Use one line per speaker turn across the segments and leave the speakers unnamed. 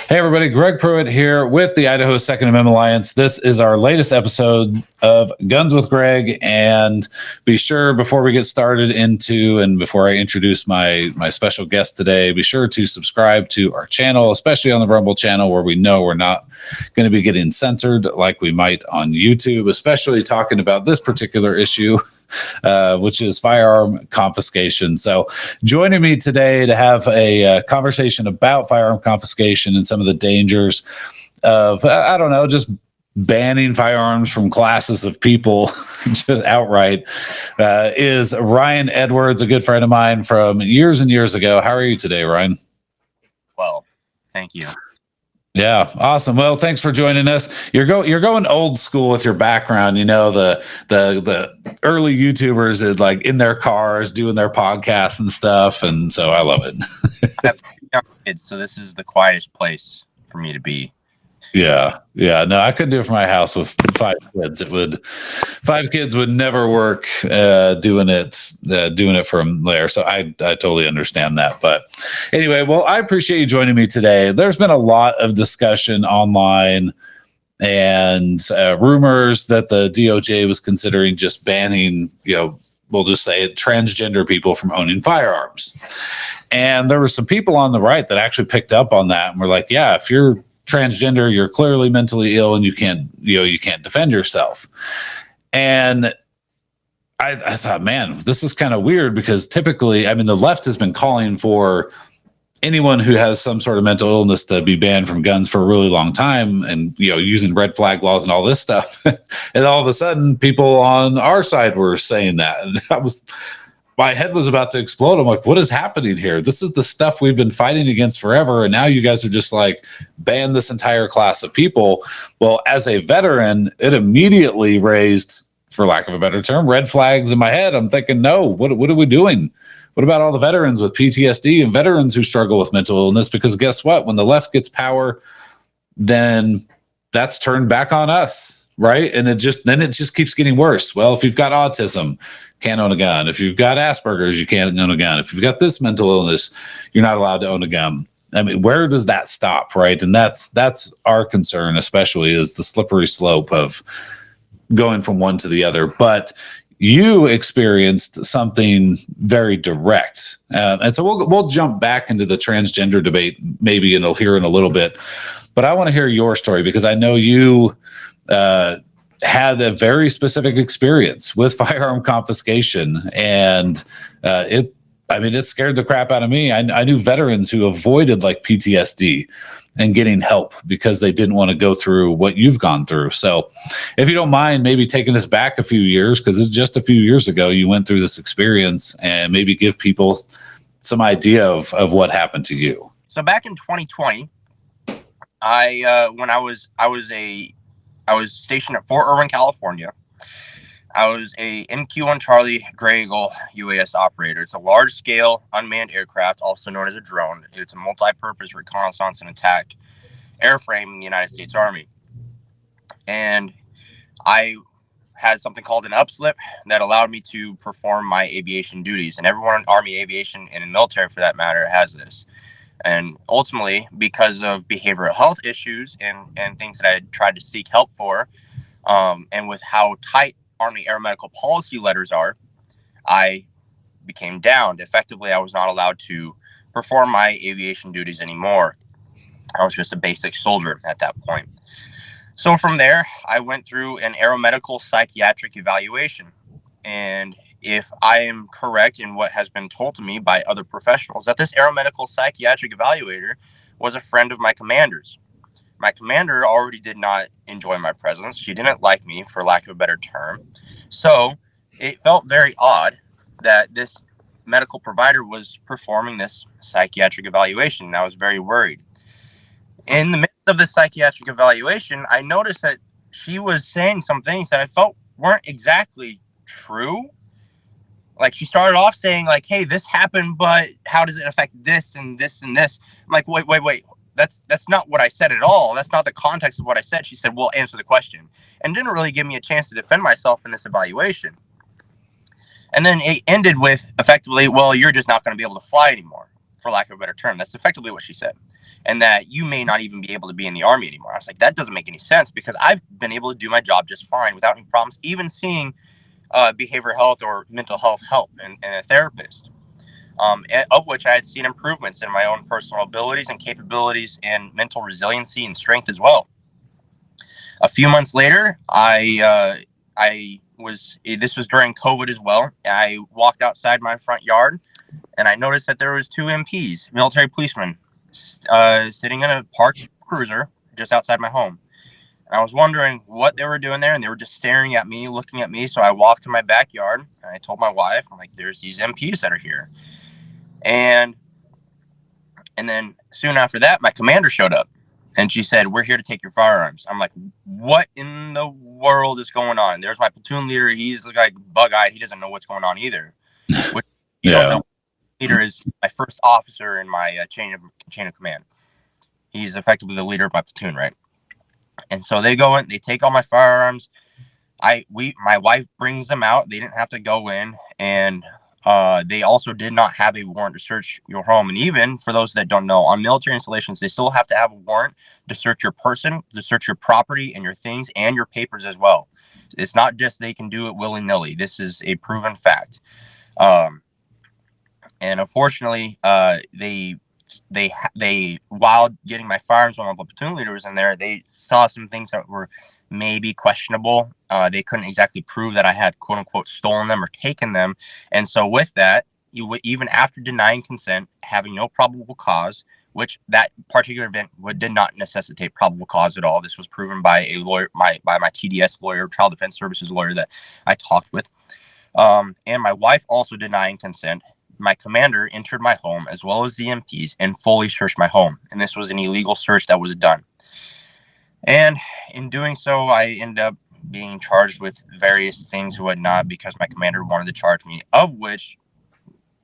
Hey, everybody. Greg Pruitt here with the Idaho Second Amendment Alliance. This is our latest episode of Guns with Greg. And be sure, before we get started and before I introduce my special guest today, be sure to subscribe to our channel, especially on the Rumble channel, where we know we're not going to be getting censored like we might on YouTube, especially talking about this particular issue. Which is firearm confiscation. So joining me today to have a conversation about firearm confiscation and some of the dangers of, I don't know, just banning firearms from classes of people just outright is Ryan Edwards, a good friend of mine from years and years ago. How are you today, Ryan?
Well, thank you.
Yeah, awesome. Well, thanks for joining us. You're going old school with your background. You know, the early YouTubers is like in their cars doing their podcasts and stuff, and so I love it.
I have 2 young kids, so this is the quietest place for me to be.
Yeah. No, I couldn't do it for my house with 5 kids. 5 kids would never work doing it from there. So I totally understand that. But anyway, well, I appreciate you joining me today. There's been a lot of discussion online and rumors that the DOJ was considering just banning, we'll just say it, transgender people from owning firearms. And there were some people on the right that actually picked up on that and were like, yeah, if you're transgender, you're clearly mentally ill and you can't defend yourself. And I thought, man, this is kind of weird because typically, I mean, the left has been calling for anyone who has some sort of mental illness to be banned from guns for a really long time and, using red flag laws and all this stuff. And all of a sudden people on our side were saying that. And my head was about to explode. I'm like, what is happening here? This is the stuff we've been fighting against forever. And now you guys are just like, ban this entire class of people. Well, as a veteran, it immediately raised, for lack of a better term, red flags in my head. I'm thinking, no, what are we doing? What about all the veterans with PTSD and veterans who struggle with mental illness? Because guess what? When the left gets power, then that's turned back on us, right? And it just keeps getting worse. Well, if you've got autism, can't own a gun. If you've got Asperger's, you can't own a gun. If you've got this mental illness, you're not allowed to own a gun. I mean, where does that stop, right? And that's our concern, especially, is the slippery slope of going from one to the other. But you experienced something very direct, and so we'll jump back into the transgender debate maybe in a little bit. But I want to hear your story because I know you had a very specific experience with firearm confiscation, and it scared the crap out of me. I knew veterans who avoided like PTSD and getting help because they didn't want to go through what you've gone through. So if you don't mind, maybe taking us back a few years, because it's just a few years ago you went through this experience, and maybe give people some idea of what happened to you.
So back in 2020, when I was stationed at Fort Irwin, California. I was a MQ-1 Charlie Gray Eagle UAS operator. It's a large-scale unmanned aircraft, also known as a drone. It's a multi-purpose reconnaissance and attack airframe in the United States Army. And I had something called an upslip that allowed me to perform my aviation duties. And everyone in Army aviation and in military, for that matter, has this. And ultimately, because of behavioral health issues and things that I had tried to seek help for, and with how tight Army aeromedical policy letters are, I became downed. Effectively, I was not allowed to perform my aviation duties anymore. I was just a basic soldier at that point. So from there, I went through an aeromedical psychiatric evaluation. And if I am correct in what has been told to me by other professionals, that this aeromedical psychiatric evaluator was a friend of my commander's. My commander already did not enjoy my presence. She didn't like me, for lack of a better term. So it felt very odd that this medical provider was performing this psychiatric evaluation, and I was very worried. In the midst of this psychiatric evaluation, I noticed that she was saying some things that I felt weren't exactly true. Like, she started off saying, like, hey, this happened, but how does it affect this and this and this? I'm like, wait. That's not what I said at all. That's not the context of what I said. She said, well, answer the question. And didn't really give me a chance to defend myself in this evaluation. And then it ended with, effectively, well, you're just not going to be able to fly anymore, for lack of a better term. That's effectively what she said. and that you may not even be able to be in the Army anymore. I was like, that doesn't make any sense, because I've been able to do my job just fine without any problems, even seeing behavioral health or mental health help and a therapist, of which I had seen improvements in my own personal abilities and capabilities and mental resiliency and strength as well. A few months later, this was during COVID as well. I walked outside my front yard and I noticed that there was two MPs, military policemen, sitting in a parked cruiser just outside my home. And I was wondering what they were doing there, and they were just staring at me, looking at me. So I walked to my backyard and I told my wife, I'm like, there's these MPs that are here. And then soon after that, my commander showed up. And she said, we're here to take your firearms. I'm like, what in the world is going on? There's my platoon leader. He's like bug-eyed. He doesn't know what's going on either. Which you don't know. Leader is my first officer in my chain of command. He's effectively the leader of my platoon, right? And so they go in, they take all my firearms. My wife brings them out. They didn't have to go in, and they also did not have a warrant to search your home. And even for those that don't know, on military installations, they still have to have a warrant to search your person, to search your property and your things and your papers as well. It's not just they can do it willy-nilly. This is a proven fact. And unfortunately, they while getting my firearms while my platoon leader was in there, they saw some things that were maybe questionable. They couldn't exactly prove that I had quote unquote stolen them or taken them. And so with that, even after denying consent, having no probable cause, which that particular event did not necessitate probable cause at all. This was proven by a lawyer, by my TDS lawyer, Trial Defense Services lawyer that I talked with. And my wife also denying consent. My commander entered my home as well as the MPs and fully searched my home. And this was an illegal search that was done. And in doing so, I ended up being charged with various things and whatnot because my commander wanted to charge me, of which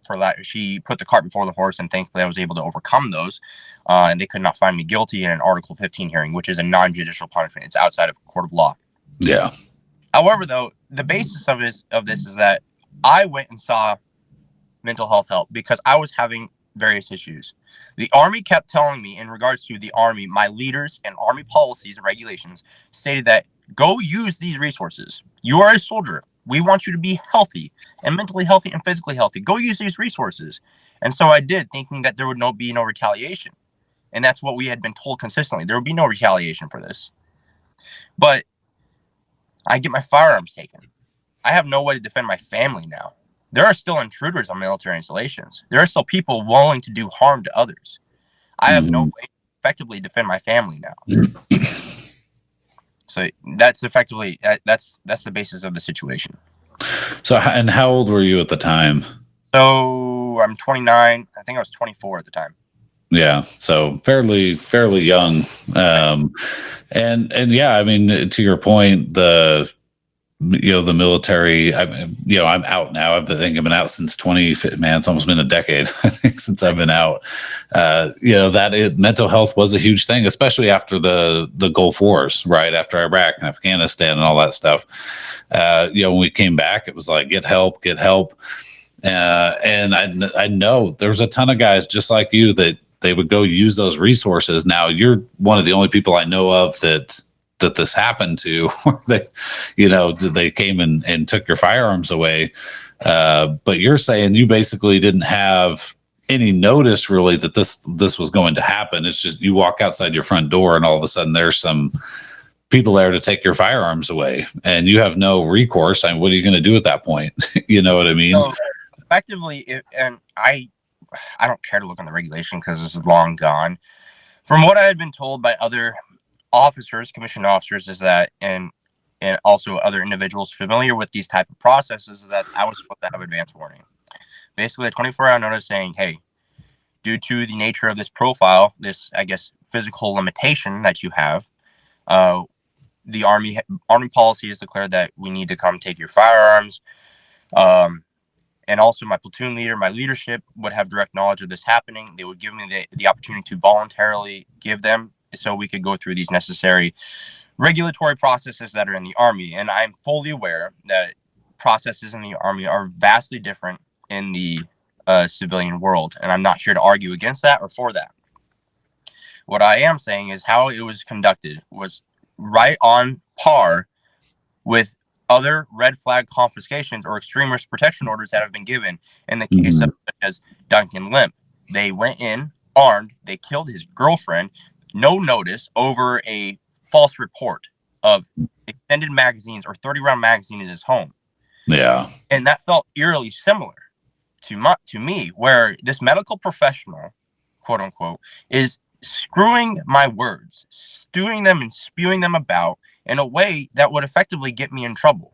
for that she put the cart before the horse, and thankfully I was able to overcome those. And they could not find me guilty in an Article 15 hearing, which is a non-judicial punishment. It's outside of court of law.
Yeah.
However, though, the basis of this is that I went and saw mental health help because I was having various issues. The Army kept telling me, in regards to the Army, my leaders and Army policies and regulations stated that go use these resources. You are a soldier. We want you to be healthy and mentally healthy and physically healthy. Go use these resources. And so I did, thinking that there would be no retaliation. And that's what we had been told consistently. There would be no retaliation for this. But I get my firearms taken. I have no way to defend my family now. There are still intruders on military installations. There are still people willing to do harm to others. I have no way to effectively defend my family now. So that's effectively, that's the basis of the situation.
So, and how old were you at the time?
So I'm 29. I think I was 24 at the time.
Yeah, so fairly young. And yeah, I mean, to your point, the military, I'm out now. I've been out since it's almost been a decade, I think, since I've been out. Mental health was a huge thing, especially after the Gulf Wars, right? After Iraq and Afghanistan and all that stuff. When we came back, it was like, get help. And I know there's a ton of guys just like you that they would go use those resources. Now, you're one of the only people I know of that this happened to, where they came and took your firearms away. But you're saying you basically didn't have any notice really that this was going to happen. It's just you walk outside your front door and all of a sudden there's some people there to take your firearms away, and you have no recourse. I mean, what are you going to do at that point? You know what I mean?
So effectively, and I don't care to look on the regulation because this is long gone. From what I had been told by other officers, commissioned officers, is that, and also other individuals familiar with these type of processes, is that I was supposed to have advance warning. Basically, a 24-hour notice saying, hey, due to the nature of this profile, this, I guess, physical limitation that you have, the Army policy has declared that we need to come take your firearms. And also my platoon leader, my leadership would have direct knowledge of this happening. They would give me the opportunity to voluntarily give them so we could go through these necessary regulatory processes that are in the Army. And I'm fully aware that processes in the Army are vastly different in the civilian world. And I'm not here to argue against that or for that. What I am saying is how it was conducted was right on par with other red flag confiscations or extreme risk protection orders that have been given in the case of such as Duncan Limp. They went in armed, they killed his girlfriend, no notice, over a false report of extended magazines or 30-round magazine in his home.
Yeah.
And that felt eerily similar to me, where this medical professional, quote unquote, is screwing my words, stewing them and spewing them about in a way that would effectively get me in trouble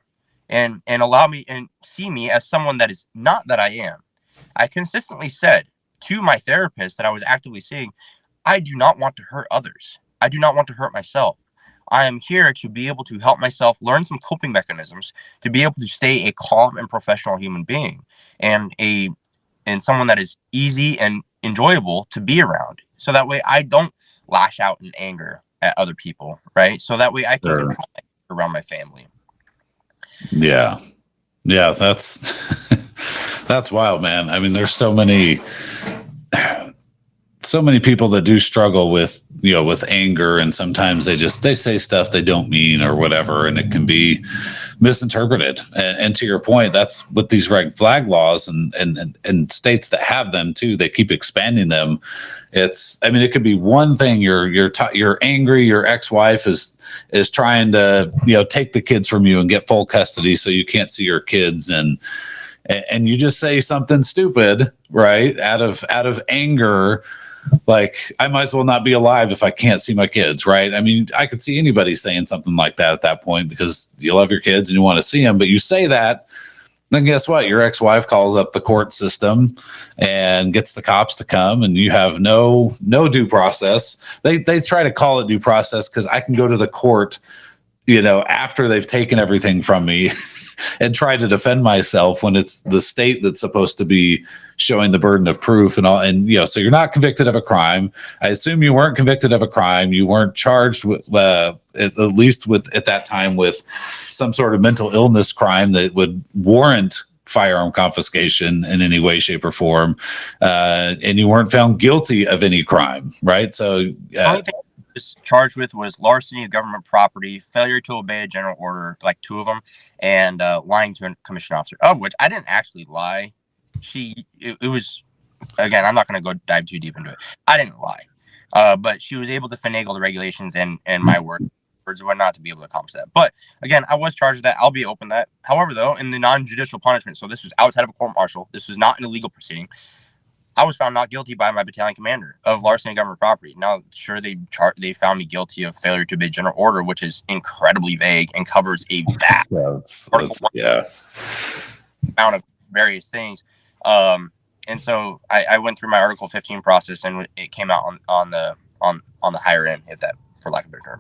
and allow me and see me as someone that is not that I am. I consistently said to my therapist that I was actively seeing, I do not want to hurt others. I do not want to hurt myself. I am here to be able to help myself learn some coping mechanisms to be able to stay a calm and professional human being and someone that is easy and enjoyable to be around. So that way I don't lash out in anger at other people, right? So that way I can control it around my family.
Yeah. Yeah, that's that's wild, man. I mean, there's so many people that do struggle with, with anger, and sometimes they say stuff they don't mean or whatever, and it can be misinterpreted. And to your point, that's with these red flag laws and states that have them too. They keep expanding them. It could be one thing. You're angry. Your ex-wife is trying to take the kids from you and get full custody, so you can't see your kids, and you just say something stupid, right? Out of anger. Like, I might as well not be alive if I can't see my kids, right? I mean, I could see anybody saying something like that at that point because you love your kids and you want to see them, but you say that, then guess what? Your ex-wife calls up the court system and gets the cops to come, and you have no due process. They try to call it due process because I can go to the court, after they've taken everything from me and try to defend myself when it's the state that's supposed to be showing the burden of proof and all. And, so you're not convicted of a crime. I assume you weren't convicted of a crime. You weren't charged with, at least at that time, with some sort of mental illness crime that would warrant firearm confiscation in any way, shape, or form. And you weren't found guilty of any crime, right? So,
was charged with was larceny of government property, failure to obey a general order, like 2 of them, and lying to a commission officer, of which I didn't actually lie. It was, again, I'm not going to go dive too deep into it. I didn't lie, but she was able to finagle the regulations and my words and whatnot to be able to accomplish that. But again, I was charged with that. I'll be open that. However, though, in the non-judicial punishment, so this was outside of a court martial. This was not an illegal proceeding. I was found not guilty by my battalion commander of larceny of government property. Now, sure, they found me guilty of failure to obey general order, which is incredibly vague and covers a vast amount of various things. And so I went through my Article 15 process, and it came out on the higher end, if that, for lack of a better term.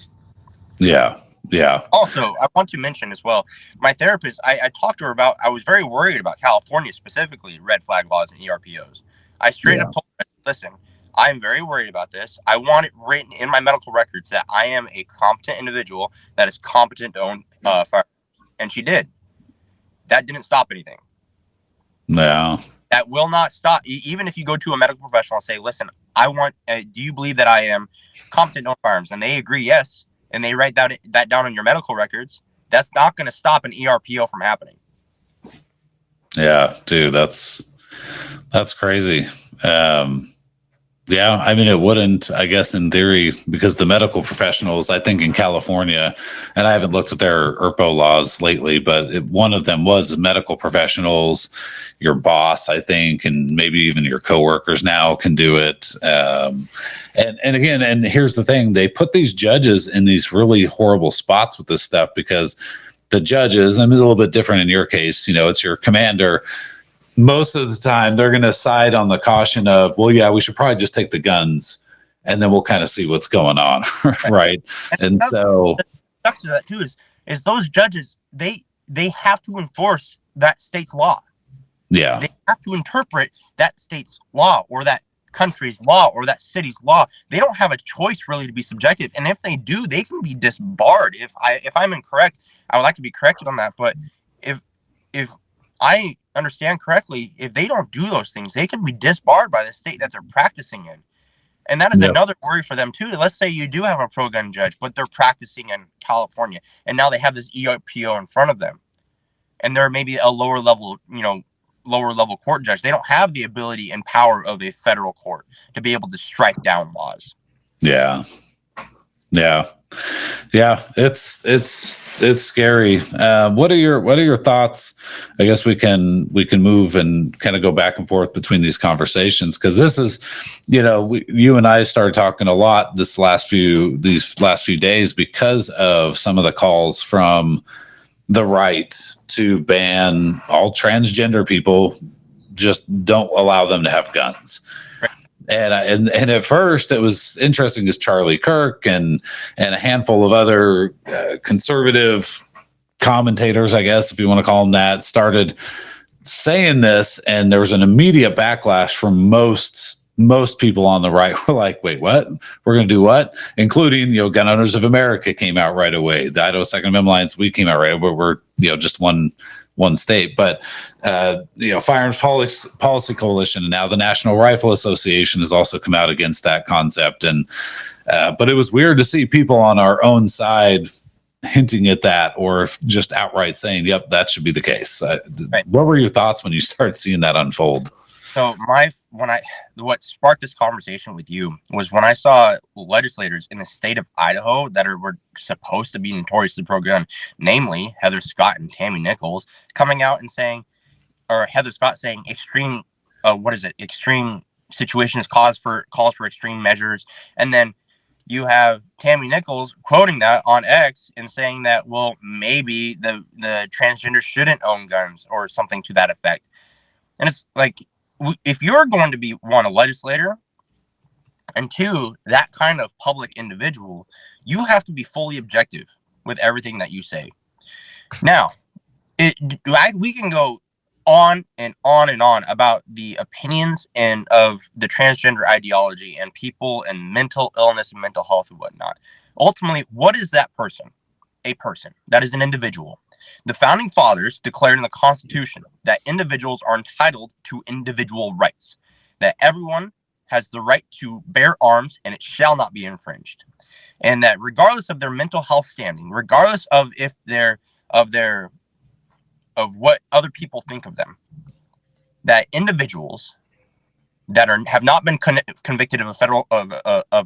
Yeah. Yeah.
Also, I want to mention as well, my therapist, I talked to her about, I was very worried about California, specifically red flag laws and ERPOs. I straight up told her, listen, I'm very worried about this. I want it written in my medical records that I am a competent individual that is competent to own firearms. And she did. That didn't stop anything.
No.
That will not stop. Even if you go to a medical professional and say, listen, do you believe that I am competent to own firearms? And they agree, yes. And they write that down in your medical records. That's not going to stop an ERPO from happening.
Yeah, dude, that's crazy. Yeah, I mean, it wouldn't, I guess, in theory, because the medical professionals, I think in California, and I haven't looked at their ERPO laws lately, but one of them was medical professionals, your boss, I think, and maybe even your coworkers now can do it. And again, and here's the thing, they put these judges in these really horrible spots with this stuff because the judges, I mean, a little bit different in your case, it's your commander. Most of the time, they're going to side on the caution of, well, yeah, we should probably just take the guns, and then we'll kind of see what's going on, right? And so,
sucks to that too is those judges they have to enforce that state's law.
Yeah,
they have to interpret that state's law or that country's law or that city's law. They don't have a choice really to be subjective, and if they do, they can be disbarred. If I'm incorrect, I would like to be corrected on that. But if I understand correctly, if they don't do those things, they can be disbarred by the state that they're practicing in. And that is
Yep.
another worry for them too. Let's say you do have a pro-gun judge, but they're practicing in California, and now they have this EIPO in front of them, and they're maybe a lower level court judge. They don't have the ability and power of a federal court to be able to strike down laws.
Yeah. It's scary. What are your thoughts? I guess we can move and kind of go back and forth between these conversations, because this is, you and I started talking a lot these last few days because of some of the calls from the right to ban all transgender people. Just don't allow them to have guns. And at first it was interesting because Charlie Kirk and a handful of other conservative commentators, I guess, if you want to call them that, started saying this, and there was an immediate backlash from most people on the right. Were like, wait, what? We're going to do what? Including, Gun Owners of America came out right away. The Idaho Second Amendment Alliance, we came out right away. We're just one state, but Firearms Policy Coalition and now the National Rifle Association has also come out against that concept. And but it was weird to see people on our own side hinting at that, or just outright saying, "Yep, that should be the case." Right. What were your thoughts when you started seeing that unfold?
So what sparked this conversation with you was when I saw legislators in the state of Idaho that were supposed to be notoriously pro-gun, namely Heather Scott and Tammy Nichols, coming out and saying, or Heather Scott saying, extreme situations calls for extreme measures, and then you have Tammy Nichols quoting that on X and saying that, well, maybe the transgender shouldn't own guns or something to that effect. And it's like, if you're going to be, one, a legislator, and two, that kind of public individual, you have to be fully objective with everything that you say. Now, we can go on and on and on about the opinions and of the transgender ideology and people and mental illness and mental health and whatnot. Ultimately, what is that person? A person. That is an individual. The founding fathers declared in the Constitution that individuals are entitled to individual rights, that everyone has the right to bear arms and it shall not be infringed, and that regardless of their mental health standing, regardless of if of what other people think of them, that individuals that have not been convicted of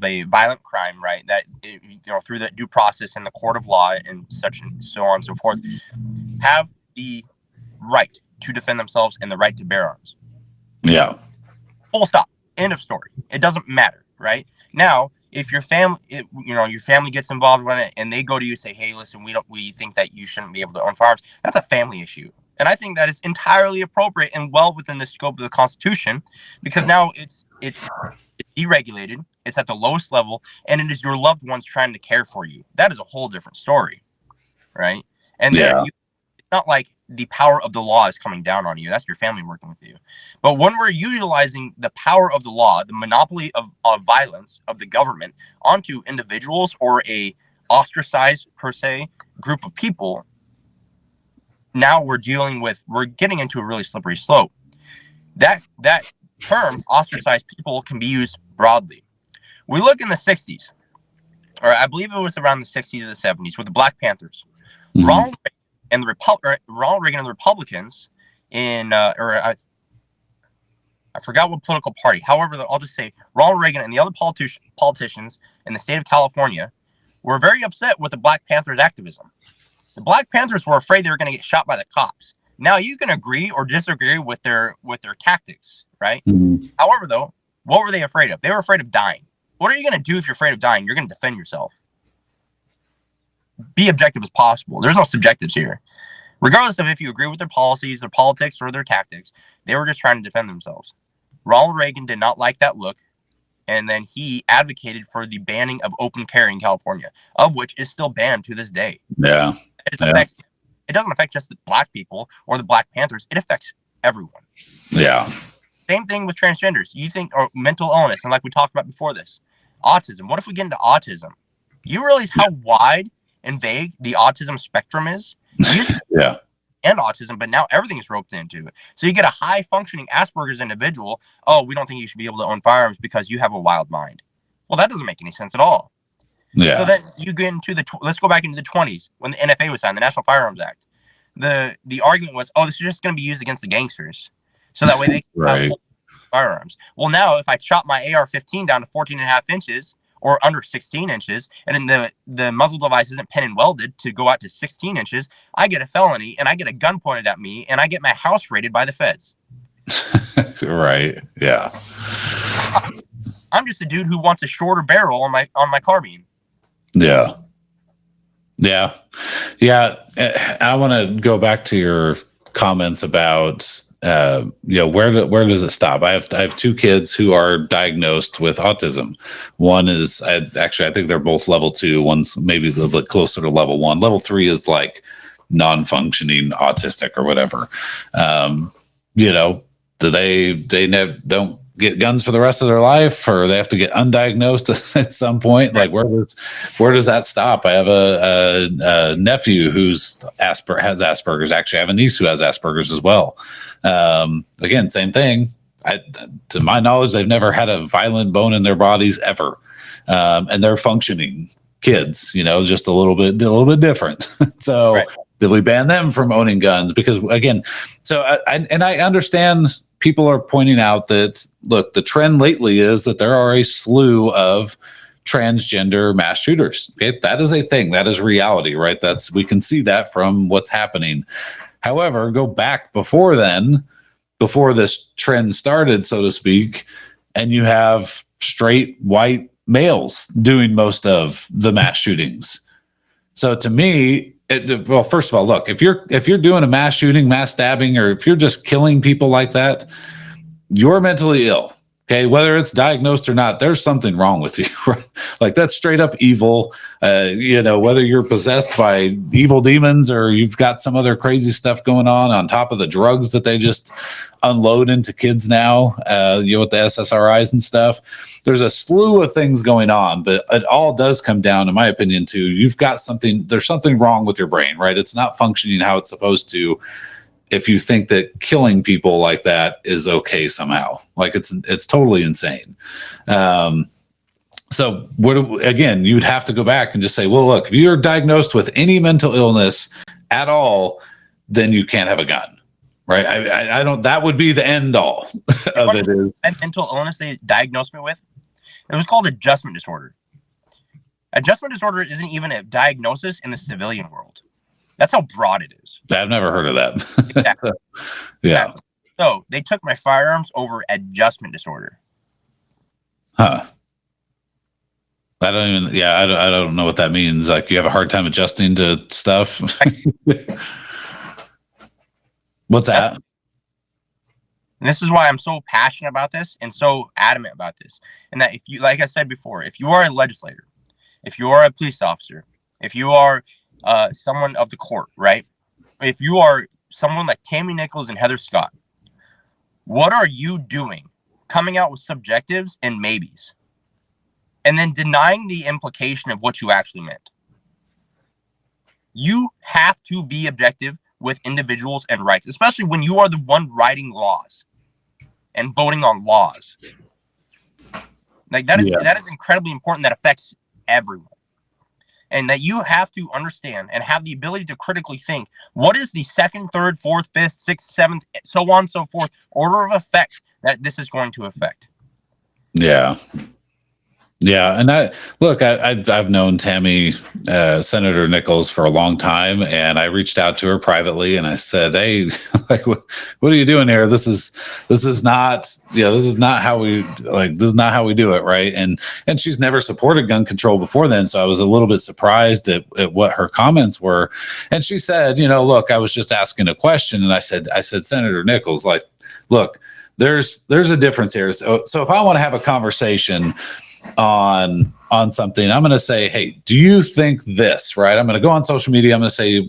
a violent crime, right? That through the due process and the court of law and such and so on and so forth, have the right to defend themselves and the right to bear arms.
Yeah.
Full stop. End of story. It doesn't matter, right? Now, if your family, your family gets involved with it and they go to you and say, "Hey, listen, we think that you shouldn't be able to own firearms," that's a family issue. And I think that is entirely appropriate and well within the scope of the Constitution, because now it's deregulated, it's at the lowest level, and it is your loved ones trying to care for you. That is a whole different story, right? And it's not like the power of the law is coming down on you. That's your family working with you. But when we're utilizing the power of the law, the monopoly of violence of the government onto individuals or a ostracized, per se, group of people, now we're getting into a really slippery slope. That term, ostracized people, can be used broadly. We look in the 60s, or I believe it was around the 60s or the 70s, with the Black Panthers. Mm-hmm. Ronald Reagan and the Republicans I forgot what political party. However, I'll just say Ronald Reagan and the other politicians in the state of California were very upset with the Black Panthers activism. The Black Panthers were afraid they were going to get shot by the cops. Now, you can agree or disagree with their tactics, right? Mm-hmm. However, though, what were they afraid of? They were afraid of dying. What are you going to do if you're afraid of dying? You're going to defend yourself. Be objective as possible. There's no subjectives here. Regardless of if you agree with their policies, their politics, or their tactics, they were just trying to defend themselves. Ronald Reagan did not like that look, and then he advocated for the banning of open carry in California, of which is still banned to this day.
Yeah.
It doesn't affect just the Black people or the Black Panthers. It affects everyone.
Yeah.
Same thing with transgenders. You think, or mental illness, and like we talked about before this, autism. What if we get into autism? You realize how wide and vague the autism spectrum is?
Yeah.
And autism, but now everything is roped into it. So you get a high functioning Asperger's individual. Oh, we don't think you should be able to own firearms because you have a wild mind. Well, that doesn't make any sense at all.
Yeah.
So then you get into let's go back into the 20s when the NFA was signed, the National Firearms Act. The argument was, oh, this is just going to be used against the gangsters, so that way they can
right.
have firearms. Well, now if I chop my AR-15 down to 14.5 inches or under 16 inches, and then the muzzle device isn't pin and welded to go out to 16 inches, I get a felony, and I get a gun pointed at me, and I get my house raided by the feds.
Right. Yeah.
I'm just a dude who wants a shorter barrel on my carbine.
Yeah. Yeah. Yeah. I want to go back to your comments about, where does it stop? I have two kids who are diagnosed with autism. One is, I think they're both level 2. One's maybe a little bit closer to level 1. Level 3 is like non-functioning autistic or whatever. Do they don't get guns for the rest of their life, or they have to get undiagnosed at some point? Like, where does that stop? I have a nephew who's has Asperger's. Actually, I have a niece who has Asperger's as well. Again, same thing. To my knowledge, they've never had a violent bone in their bodies ever, and they're functioning kids. Just a little bit different. So, right. Did we ban them from owning guns? Because again, I understand. People are pointing out that, look, the trend lately is that there are a slew of transgender mass shooters. Okay, that is a thing. That is reality, right? We can see that from what's happening. However, go back before this trend started, so to speak, and you have straight white males doing most of the mass shootings. So to me, well, first of all, look, if you're doing a mass shooting, mass stabbing, or if you're just killing people like that, you're mentally ill. Okay, whether it's diagnosed or not, there's something wrong with you. Like, that's straight up evil. Whether you're possessed by evil demons or you've got some other crazy stuff going on top of the drugs that they just unload into kids now, with the SSRIs and stuff. There's a slew of things going on, but it all does come down, in my opinion, to there's something wrong with your brain, right? It's not functioning how it's supposed to. If you think that killing people like that is okay somehow, like it's totally insane. So again, you'd have to go back and just say, well, look, if you're diagnosed with any mental illness at all, then you can't have a gun, right? I don't. That would be the end all of it. Is
mental illness they diagnosed me with? It was called adjustment disorder. Adjustment disorder isn't even a diagnosis in the civilian world. That's how broad it is.
I've never heard of that.
Exactly. Yeah. Exactly. So they took my firearms over adjustment disorder.
Huh. I don't know what that means. Like, you have a hard time adjusting to stuff. What's that?
And this is why I'm so passionate about this and so adamant about this. And that, if you, like I said before, if you are a legislator, if you are a police officer, if you are someone of the court, right? If you are someone like Tammy Nichols and Heather Scott, what are you doing coming out with subjectives and maybes and then denying the implication of what you actually meant? You have to be objective with individuals and rights, especially when you are the one writing laws and voting on laws. Like, that is incredibly important. That affects everyone. And that you have to understand and have the ability to critically think, what is the second, third, fourth, fifth, sixth, seventh, so on and so forth, order of effects that this is going to affect.
Yeah. Yeah. And I've known Tammy, Senator Nichols, for a long time, and I reached out to her privately and I said, hey, like, what are you doing here? This is not how we do it. Right. And she's never supported gun control before then. So I was a little bit surprised at what her comments were. And she said, look, I was just asking a question. And I said, Senator Nichols, like, look, there's a difference here. So if I want to have a conversation on something, I'm going to say, hey, do you think this, right? I'm going to go on social media. I'm going to say,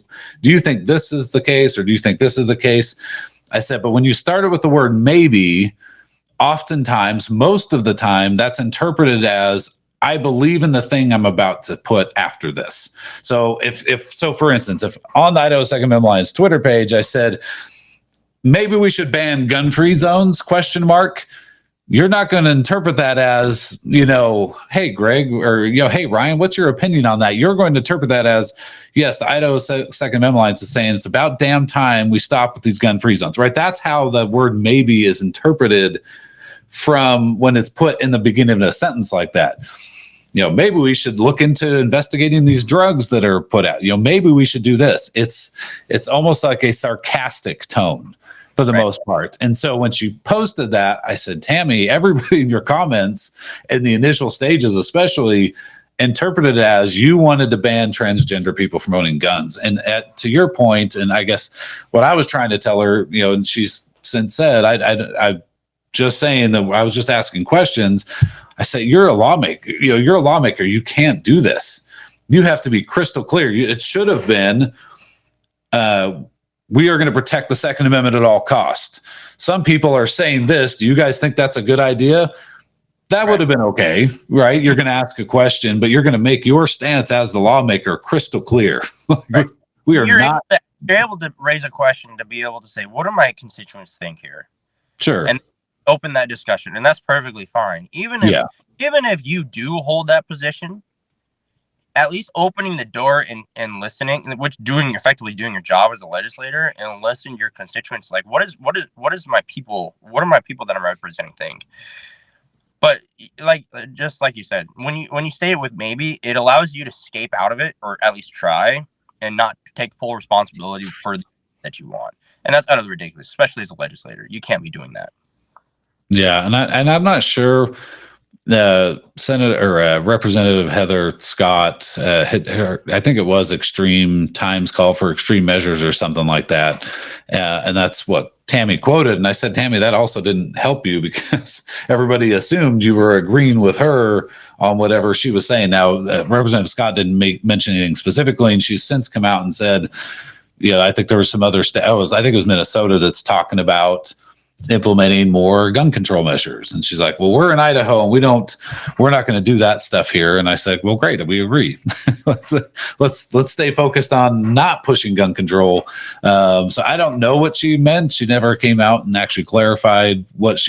do you think this is the case, or do you think this is the case? I said, but when you started with the word maybe, oftentimes, most of the time, that's interpreted as, I believe in the thing I'm about to put after this. So for instance, if on the Idaho Second Amendment Alliance Twitter page, I said, maybe we should ban gun-free zones, ? you're not going to interpret that as, hey, Greg, or, hey, Ryan, what's your opinion on that? You're going to interpret that as, yes, the Idaho Second Amendment Alliance is saying it's about damn time we stop with these gun-free zones, right? That's how the word maybe is interpreted from when it's put in the beginning of a sentence like that. Maybe we should look into investigating these drugs that are put out. Maybe we should do this. It's almost like a sarcastic tone for the most part. And so when she posted that, I said, Tammy, everybody in your comments in the initial stages, especially, interpreted it as you wanted to ban transgender people from owning guns. And to your point, and I guess what I was trying to tell her, and she's since said, I just saying that I was just asking questions. I say, you're a lawmaker. You're a lawmaker. You can't do this. You have to be crystal clear. It should have been, we are going to protect the Second Amendment at all costs. Some people are saying this. Do you guys think that's a good idea? That would have been okay, right? You're going to ask a question, but you're going to make your stance as the lawmaker crystal clear. We are not.
You're able to raise a question to be able to say, what do my constituents think here?
Sure.
And open that discussion, and that's perfectly fine. Even if you do hold that position, at least opening the door and listening, which effectively doing your job as a legislator, and listening to your constituents, like what are my people that I'm representing think. But just like you said, when you stay it with maybe, it allows you to escape out of it, or at least try, and not take full responsibility for that you want. And that's utterly ridiculous, especially as a legislator. You can't be doing that.
Yeah, and I'm not sure. Senator or Representative Heather Scott, I think it was Extreme Times call for extreme measures or something like that, and that's what Tammy quoted. And I said, Tammy, that also didn't help you because everybody assumed you were agreeing with her on whatever she was saying. Now, Representative Scott didn't mention anything specifically, and she's since come out and said, I think there was some other I think it was Minnesota that's talking about implementing more gun control measures. And she's like, well, we're in Idaho and we're not going to do that stuff here. And I said, well, great. We agree. let's stay focused on not pushing gun control. So I don't know what she meant. She never came out and actually clarified what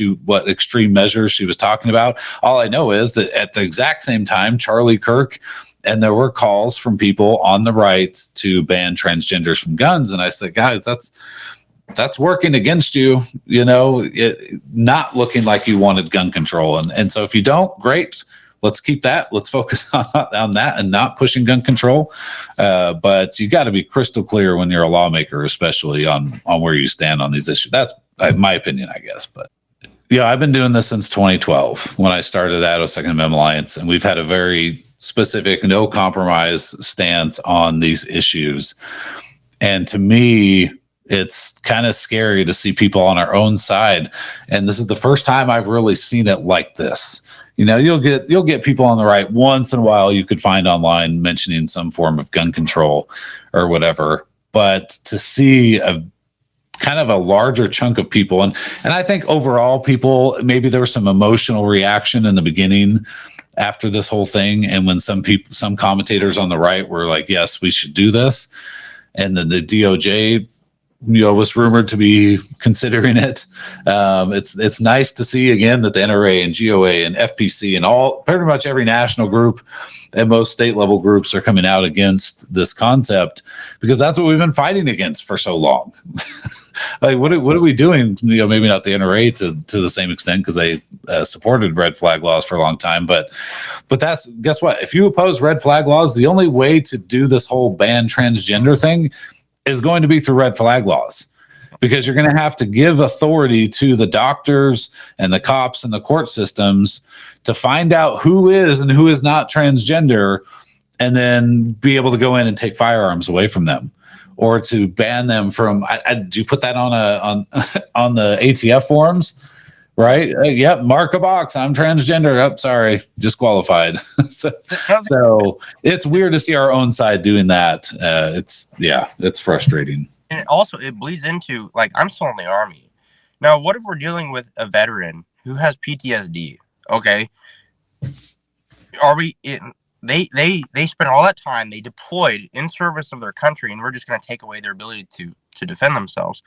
extreme measures she was talking about. All I know is that at the exact same time, Charlie Kirk, and there were calls from people on the right to ban transgenders from guns. And I said, guys, that's working against you, not looking like you wanted gun control. And so if you don't, great, let's keep that. Let's focus on that and not pushing gun control. But you got to be crystal clear when you're a lawmaker, especially on where you stand on these issues. That's my opinion, I guess. But I've been doing this since 2012 when I started the Idaho Second Amendment Alliance, and we've had a very specific, no compromise stance on these issues. And to me, it's kind of scary to see people on our own side. And this is the first time I've really seen it like this. You'll get people on the right once in a while. You could find online mentioning some form of gun control or whatever. But to see a kind of a larger chunk of people, and I think overall people, maybe there was some emotional reaction in the beginning after this whole thing. And when some commentators on the right were like, yes, we should do this. And then the DOJ was rumored to be considering it. It's nice to see again that the NRA and GOA and FPC and pretty much every national group and most state level groups are coming out against this concept, because that's what we've been fighting against for so long. Like, what are we doing? Maybe not the NRA to the same extent, because they supported red flag laws for a long time. But that's, guess what? If you oppose red flag laws, the only way to do this whole ban transgender thing is going to be through red flag laws, because you're going to have to give authority to the doctors and the cops and the court systems to find out who is and who is not transgender, and then be able to go in and take firearms away from them, or to ban them from. Do you put that on the ATF forms? Right? Yep. Mark a box. I'm transgender. Oh, sorry, disqualified. so it's weird to see our own side doing that. It's frustrating.
And also, it bleeds into, like, I'm still in the Army. Now, what if we're dealing with a veteran who has PTSD? Okay, are we? They spent all that time. They deployed in service of their country, and we're just going to take away their ability to defend themselves.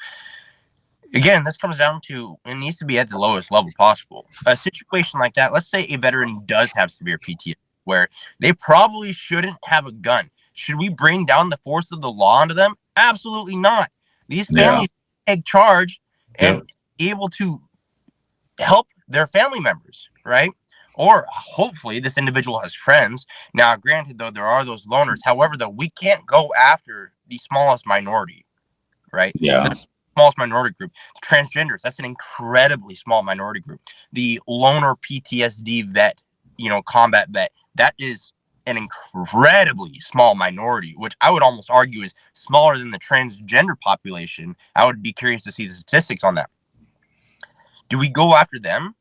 Again, this comes down to it needs to be at the lowest level possible. A situation like that, let's say a veteran does have severe PTSD, where they probably shouldn't have a gun. Should we bring down the force of the law onto them? Absolutely not. These
Yeah.
families take charge and
Yep.
be able to help their family members, right? Or hopefully this individual has friends. Now, granted, though, there are those loners. However, though, we can't go after the smallest minority, right?
Yeah.
The smallest minority group, the transgenders, that's an incredibly small minority group. The loner PTSD vet, combat vet, that is an incredibly small minority, which I would almost argue is smaller than the transgender population. I would be curious to see the statistics on that. Do we go after them?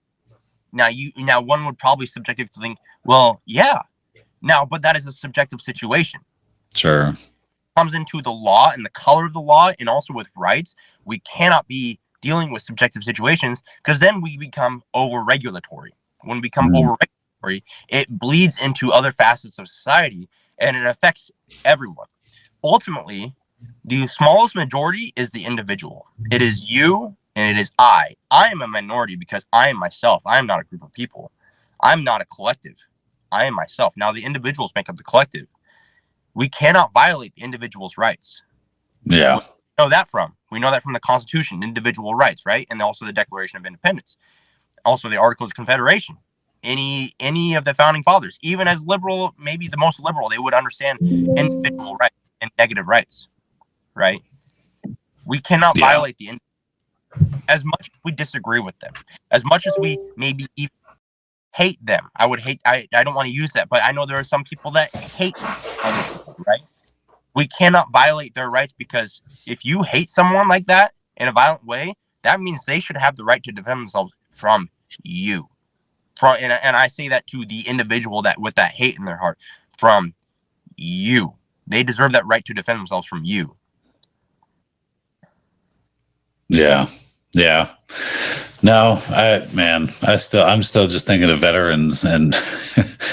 Now one would probably subjectively think, well, yeah. Now, but that is a subjective situation.
Sure.
Comes into the law and the color of the law and also with rights, we cannot be dealing with subjective situations because then we become over-regulatory. When we become over-regulatory, it bleeds into other facets of society and it affects everyone. Ultimately, the smallest majority is the individual. It is you and it is I. I am a minority because I am myself. I am not a group of people. I'm not a collective. I am myself. Now, the individuals make up the collective. We cannot violate the individual's rights.
Yeah.
We know that from? We know that from the Constitution, individual rights, right? And also the Declaration of Independence. Also the Articles of Confederation. Any of the founding fathers, even as liberal, maybe the most liberal, they would understand individual rights and negative rights, right? We cannot violate the as much as we disagree with them, as much as we maybe even hate them. I don't want to use that, but I know there are some people that hate other people, right? We cannot violate their rights because if you hate someone like that in a violent way, that means they should have the right to defend themselves from you. And I say that to the individual that with that hate in their heart, from you. They deserve that right to defend themselves from you.
Yeah. Yeah. No, I'm still just thinking of veterans and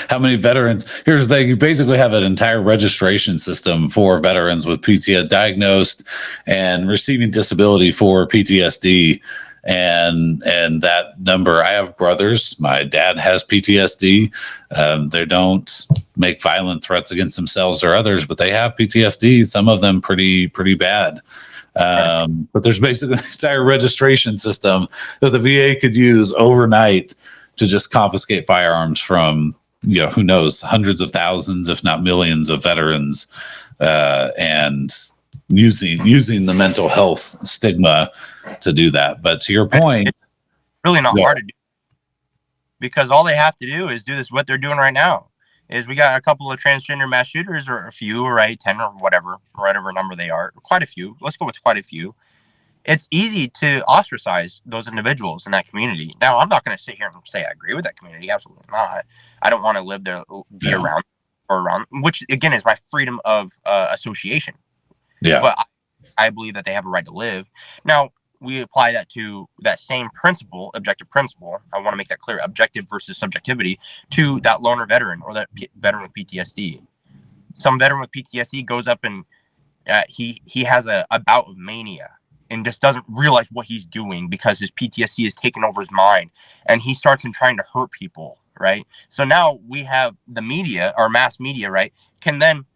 how many veterans. Here's the thing: you basically have an entire registration system for veterans with PTSD diagnosed and receiving disability for PTSD, and that number. I have brothers. My dad has PTSD. They don't make violent threats against themselves or others, but they have PTSD. Some of them pretty bad. But there's basically an entire registration system that the VA could use overnight to just confiscate firearms from, who knows, hundreds of thousands, if not millions of veterans, and using the mental health stigma to do that. But to your point,
it's really not hard to do because all they have to do is do this. What they're doing right now is we got a couple of transgender mass shooters, or a few, right? 10 or whatever number they are. Quite a few. Let's go with quite a few. It's easy to ostracize those individuals in that community. Now, I'm not going to sit here and say I agree with that community. Absolutely not. I don't want to live there, be around, which again is my freedom of association.
Yeah.
But I believe that they have a right to live. Now, we apply that to that same principle, objective principle. I want to make that clear: objective versus subjectivity, to that loner veteran or that veteran with PTSD. Some veteran with PTSD goes up and he has a bout of mania and just doesn't realize what he's doing because his PTSD has taken over his mind, and he starts in trying to hurt people, right? So now we have the media, our mass media, right, can then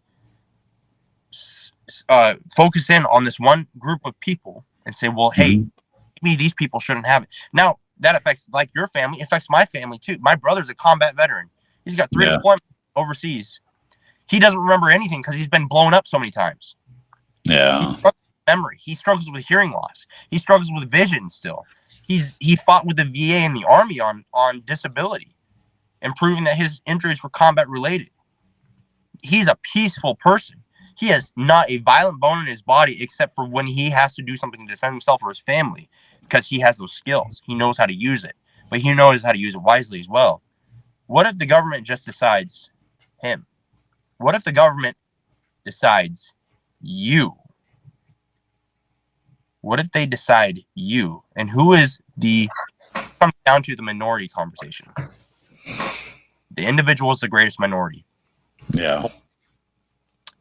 focus in on this one group of people and say, well, hey, maybe these people shouldn't have it. Now, that affects like your family, affects my family too. My brother's a combat veteran. He's got 3 deployments overseas. He doesn't remember anything because he's been blown up so many times.
Yeah.
Memory. He struggles with hearing loss. He struggles with vision still. He fought with the VA and the Army on disability and proving that his injuries were combat related. He's a peaceful person. He has not a violent bone in his body except for when he has to do something to defend himself or his family, because he has those skills. He knows how to use it, but he knows how to use it wisely as well. What if the government just decides him? What if the government decides you? What if they decide you? And who is comes down to the minority conversation. The individual is the greatest minority.
Yeah.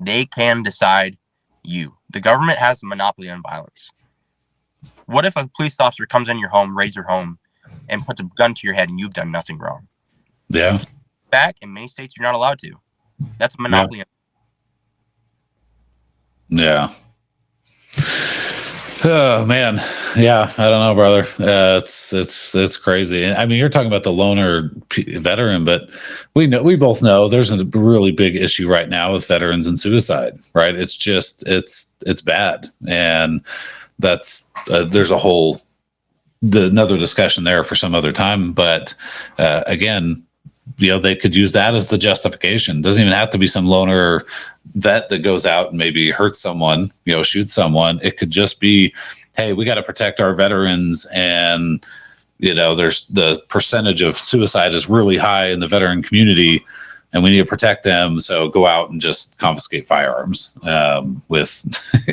They can decide you. The government has a monopoly on violence. What if a police officer comes in your home, raids your home, and puts a gun to your head and you've done nothing wrong?
Yeah.
Back in many states, you're not allowed to. That's a monopoly.
Yeah. Oh man, yeah. I don't know, brother. It's crazy. I mean, you're talking about the loner veteran, but we both know there's a really big issue right now with veterans and suicide. Right? It's just it's bad, and that's there's a whole another discussion there for some other time. But again, they could use that as the justification. It doesn't even have to be some loner vet that goes out and maybe hurts someone, shoots someone. It could just be, hey, we got to protect our veterans, and there's the percentage of suicide is really high in the veteran community, and we need to protect them. So go out and just confiscate firearms with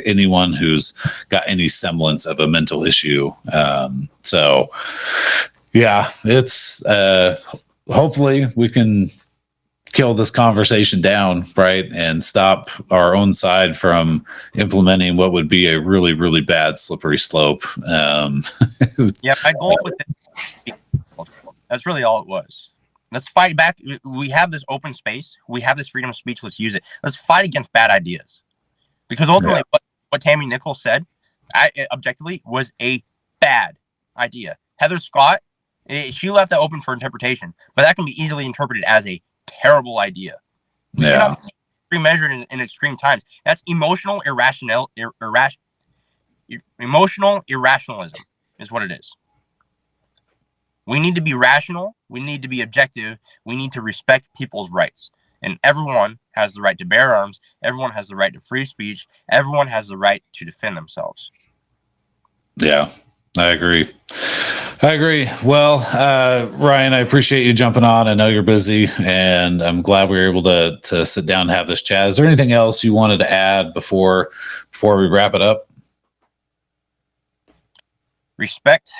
anyone who's got any semblance of a mental issue. So yeah, it's hopefully we can kill this conversation down, right, and stop our own side from implementing what would be a really, really bad slippery slope.
Yeah, my goal with it, that's really all it was. Let's fight back. We have this open space. We have this freedom of speech. Let's use it. Let's fight against bad ideas. Because ultimately, what Tammy Nichols said, objectively, was a bad idea. Heather Scott, she left that open for interpretation, but that can be easily interpreted as a terrible idea. We should not be measured in extreme times. That's emotional emotional irrationalism is what it is. We need to be rational. We need to be objective. We need to respect people's rights. And everyone has the right to bear arms. Everyone has the right to free speech. Everyone has the right to defend themselves.
Yeah, I agree. Well, Ryan, I appreciate you jumping on. I know you're busy, and I'm glad we were able to sit down and have this chat. Is there anything else you wanted to add before we wrap it up?
Respect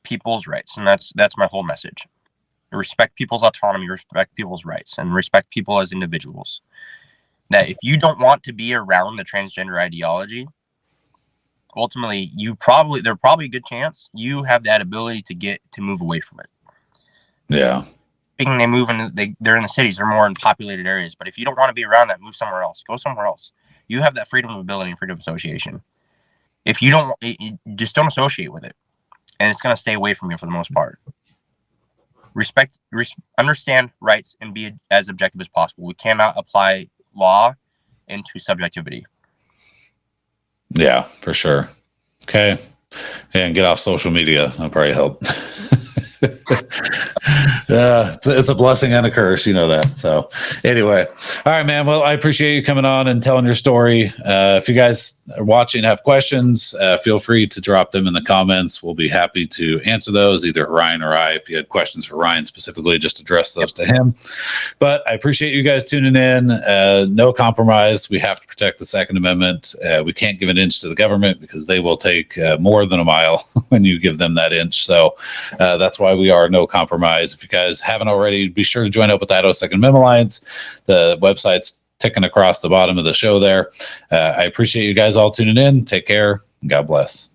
people's rights, and that's my whole message. Respect people's autonomy, respect people's rights, and respect people as individuals. That if you don't want to be around the transgender ideology, ultimately there's probably a good chance you have that ability to move away from it.
Yeah.
Speaking, they're in the cities, they're more in populated areas. But if you don't want to be around that, move somewhere else. Go somewhere else. You have that freedom of ability and freedom of association. If you don't, just don't associate with it, and it's going to stay away from you for the most part. Understand rights, and be as objective as possible. We cannot apply law into subjectivity.
Yeah, for sure. Okay. And get off social media. That'll probably help. It's a blessing and a curse, that. So anyway, all right, man. Well, I appreciate you coming on and telling your story. If you guys are watching, have questions, feel free to drop them in the comments. We'll be happy to answer those, either Ryan or I. If you had questions for Ryan specifically, just address those to him. But I appreciate you guys tuning in. No compromise. We have to protect the Second Amendment. We can't give an inch to the government because they will take more than a mile when you give them that inch. So that's why we are no compromise. If you guys haven't already, be sure to join up with the Idaho Second Amendment Alliance. The website's ticking across the bottom of the show there. I appreciate you guys all tuning in. Take care. God bless.